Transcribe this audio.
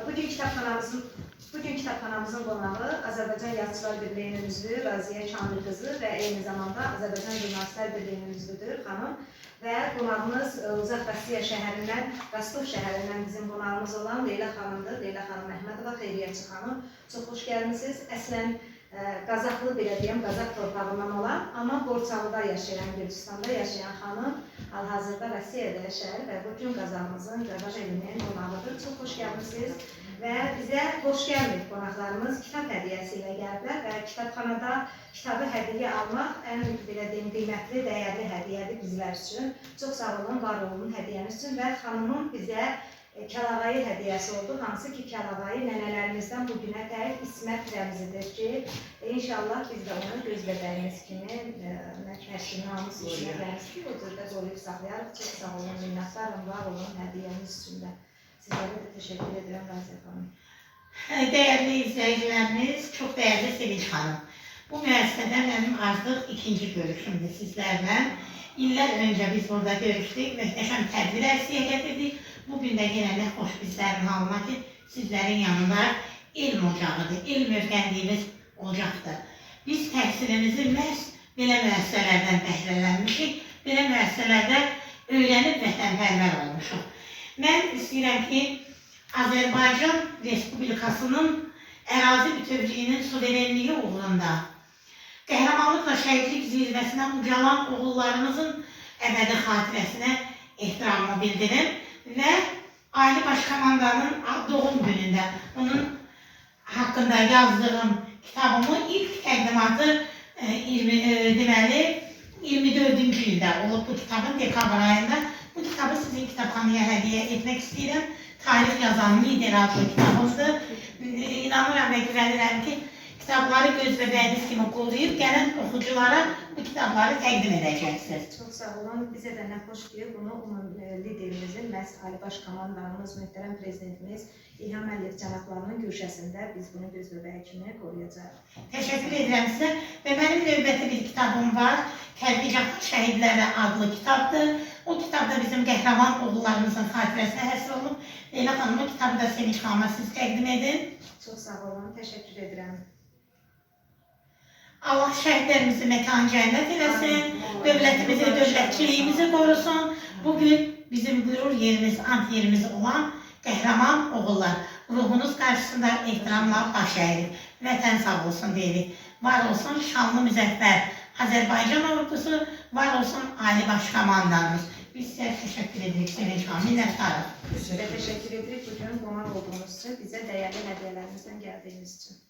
Bugün kitabxanamızın qonağı Azərbaycan Yazıçılar Birliyinin üzvü Raziyə Kamil qızı və eyni zamanda Azərbaycan Jurnalistlər Birliyinin üzvüdür xanım. Və qonağımız uzaq Rusiya şəhərindən, Rostov şəhərindən bizim qonağımız olan Leyla xanımdır. Leyla xanım Əhmədova, xeyriyyətçi xanım. Çox xoş gəlmisiniz. Əslən Qazaxlı belə deyəm, Qazax torpağından olan, amma Borçalıda yaşayan, Gürcüstanda yaşayan xanım hal-hazırda Rusiyada yaşayır və bugün Qazağımızın Qarabağ evinin qonağıdır. Çox xoş gəlmisiniz. Və bizə xoş gəlmir qonaqlarımız kitab hədiyyəsi ilə gəldilər və kitabxanada kitabı hədiyyə almaq ən belə deyim, qiymətli, dəyərli hədiyyədir bizlər üçün. Çox sağ olun, var olun hədiyyəniz üçün və xanımın bizə Kəlağayı hədiyyəsi oldu. Hansı ki, Kəlağayı nənələrimizdən bugünə dək ismət rəmzidir ki, inşallah biz də onu göz bəbəyimiz kimi nəşrinamız işinə rəmz ki, o cürdə qoruyub saxlayarıq. Çox sağ olun, minnətdarım, var olun hədiyyəniz üçün də. Sizlərə də təşəkkür edirəm, Raziyə xanım. Dəyərli izləyicilərimiz, çox dəyərli Sevinç xanım. Bu müəssisədə mənim artıq ikinci görüşümdür sizlərlə. İllər öncə biz burada görüşdük, möhtəşəm tədbir ərsəyə gətirdik. Bugün də yenə nə xoş bizlərin halına ki, sizlərin yanında elm ocağıdır, elm öyrəndiyimiz ocaqdır. Biz təhsilimizi məhz belə müəssisələrdən bəhrələnmişik, belə müəssisələrdə öyrənib vətənpərvər olmuşuq. Mən istəyirəm ki, Azərbaycan Respublikasının ərazi bütövlüyünün suverenliyi uğrunda qəhrəmanlıqla şəhidlik zirvəsinə ucalan oğullarımızın əbədi xatirəsinə ehtiramımı bildirim və Ali Baş Komandanın doğum günündə onun haqqında yazdığım kitabımı ilk təqdimatı deməli 24-cü ildə olub bu kitabın dekabr ayında. Bu kitabı sizin kitabxanaya hədiyyə etmək istəyirəm. Tarix yazan lider adlı kitabımdır. İnanıram və güvənirəm ki, kitabları göz bəbəyiniz kimi qoruyub, gələn oxuculara bu kitabları təqdim edəcəksiniz. Çox sağ olun. Bizə də nə xoş ki, bunu liderimizin, məhz Ali Baş Komandanımız, mühtərəm prezidentimiz İlham Əliyev cənablarının güşəsində biz bunu göz bəbəyi kimi qoruyacağıq. Təşəkkür edirəm sizə və mənim növbəti bir kitabım var. Kərpicatlı Şəhidləri adlı kitabdır. O kitabda bizim qəhrəman oğullarımızın xatirəsinə həsr olunub. Leyla xanım, o kitabı da Sevinç xanıma siz təqdim edin. Çox sağ olun, təşəkkür edirəm. Allah şəhidlərimizi məkan cənnət eləsin, dövlətimizi, dövlətçiliyimizi qorusun. Bugün bizim qürur yerimiz, ant yerimiz olan qəhrəman oğullar. Ruhunuz qarşısında ehtiramla baş əyirik. Vətən sağ olsun deyirik. Var olsun şanlı müzəffər Azərbaycan ordusu, var olsun Ali Baş Komandanımız. Biz sizə təşəkkür edirik, Sevinç xanım, minnətdarıq. Biz sizə təşəkkür edirik bugün qonaq olduğunuz üçün, bizə dəyərli hədiyyələrimizdən gəldiyiniz üçün.